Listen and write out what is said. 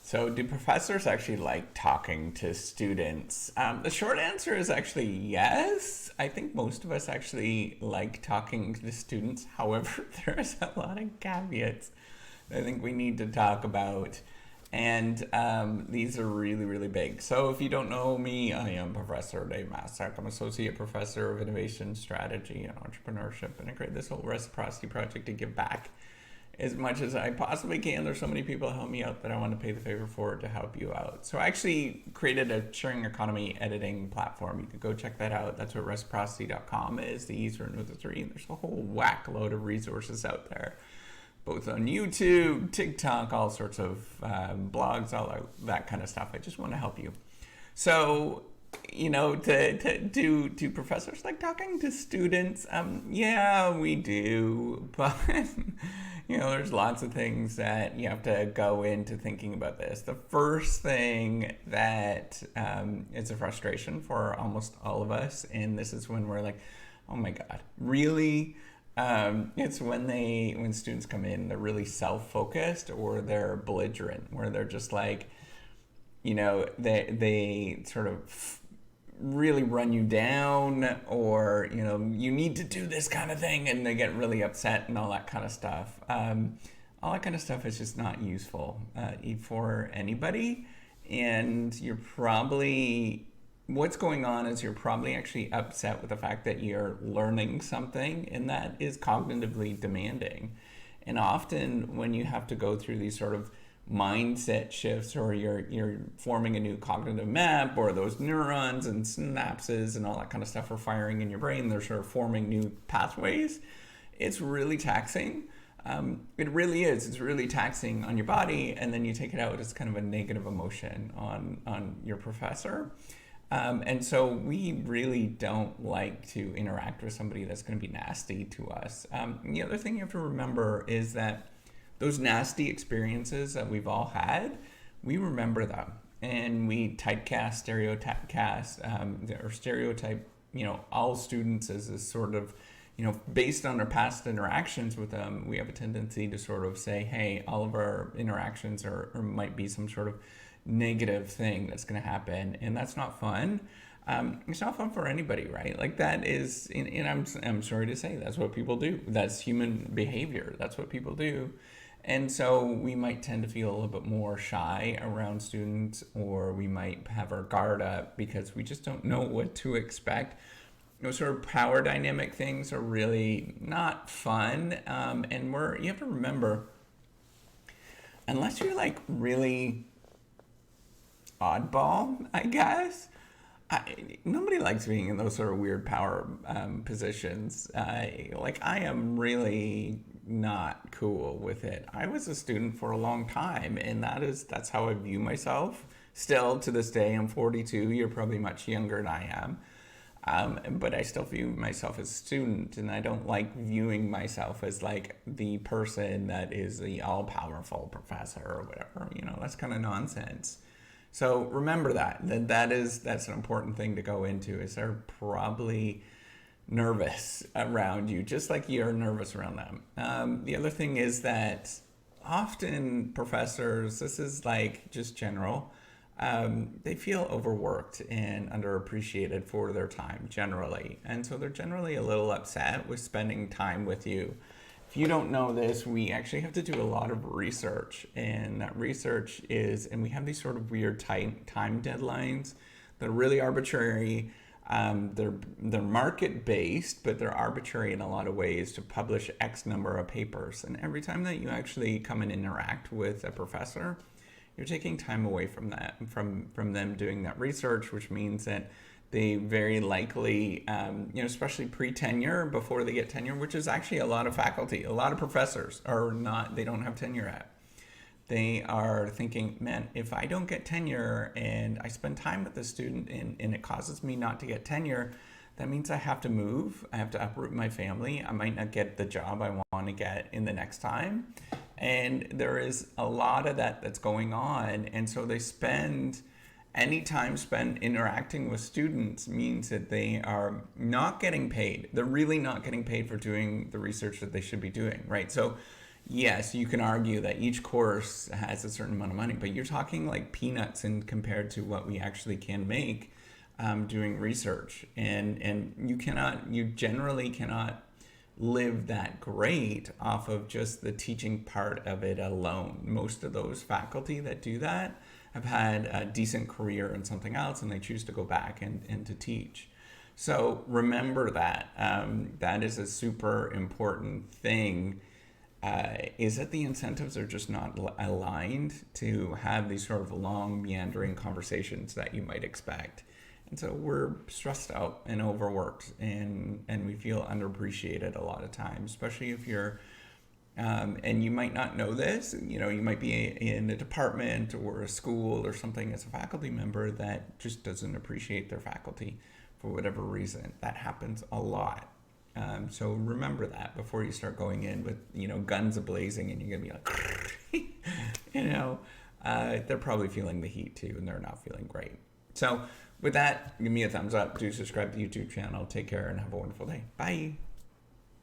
So, do professors actually like talking to students? The short answer is actually yes. I think most of us actually like talking to students. However, there's a lot of caveats I think we need to talk about. And these are really, really big. So, if you don't know me, I am Professor Dave Maslach. I'm Associate Professor of Innovation Strategy and Entrepreneurship. And I created this whole reciprocity project to give back as much as I possibly can. There's so many people help me out that I want to pay the favor for to help you out. So I actually created a sharing economy editing platform. You could go check that out. That's what reciprocity.com is, the E's are with the three. And there's a whole whack load of resources out there, both on YouTube, TikTok, all sorts of blogs, all that kind of stuff. I just want to help you. So, do professors like talking to students? Yeah, we do, but there's lots of things that you have to go into thinking about this. The first thing that is a frustration for almost all of us, and this is when we're like, oh my God, really? It's when students come in, they're really self-focused or they're belligerent, where they're just like, they sort of really run you down, or you need to do this kind of thing, and they get really upset and all that kind of stuff. All that kind of stuff is just not useful for anybody. And what's going on is you're probably actually upset with the fact that you're learning something, and that is cognitively demanding. And often when you have to go through these sort of mindset shifts, or you're forming a new cognitive map, or those neurons and synapses and all that kind of stuff are firing in your brain, they're sort of forming new pathways. It's really taxing. It really is. It's really taxing on your body, and then you take it out as kind of a negative emotion on your professor. And so we really don't like to interact with somebody that's going to be nasty to us. The other thing you have to remember is that those nasty experiences that we've all had, we remember them, and we typecast, stereotype, all students as this sort of, based on our past interactions with them. We have a tendency to sort of say, hey, all of our interactions might be some sort of negative thing that's going to happen, and that's not fun. It's not fun for anybody, right? Like that is, and I'm sorry to say, that's what people do. That's human behavior. That's what people do. And so we might tend to feel a little bit more shy around students, or we might have our guard up because we just don't know what to expect. Those sort of power dynamic things are really not fun. And you have to remember, unless you're like really oddball, I guess, nobody likes being in those sort of weird power positions. I am really not cool with it. I was a student for a long time, and that's how I view myself. Still to this day, I'm 42. You're probably much younger than I am. But I still view myself as a student, and I don't like viewing myself as like the person that is the all-powerful professor or whatever. That's kind of nonsense. So remember that's an important thing to go into, is they're probably nervous around you, just like you're nervous around them. The other thing is that often professors, this is like just general, they feel overworked and underappreciated for their time generally. And so they're generally a little upset with spending time with you. If you don't know this, we actually have to do a lot of research, and that research and we have these sort of weird time deadlines that are really arbitrary. They're market-based, but they're arbitrary in a lot of ways to publish X number of papers. And every time that you actually come and interact with a professor, you're taking time away from from them doing that research, which means that they very likely, especially pre-tenure, before they get tenure, which is actually a lot of faculty, a lot of professors they don't have tenure at. They are thinking, man, if I don't get tenure and I spend time with the student and it causes me not to get tenure, that means I have to move. I have to uproot my family. I might not get the job I want to get in the next time. And there is a lot of that's going on. And so any time spent interacting with students means that they are not getting paid. They're really not getting paid for doing the research that they should be doing, right? So Yes, you can argue that each course has a certain amount of money, but you're talking like peanuts in compared to what we actually can make doing research, and you generally cannot live that great off of just the teaching part of it alone. Most of those faculty that do that have had a decent career in something else, and they choose to go back and to teach. So remember that that is a super important thing, is that the incentives are just not aligned to have these sort of long, meandering conversations that you might expect. And so we're stressed out and overworked, and we feel underappreciated a lot of times, especially if you're, and you might not know this, you might be in a department or a school or something as a faculty member that just doesn't appreciate their faculty for whatever reason. That happens a lot. So remember that before you start going in with, guns a-blazing, and you're going to be like, they're probably feeling the heat too, and they're not feeling great. So with that, give me a thumbs up. Do subscribe to the YouTube channel. Take care and have a wonderful day. Bye.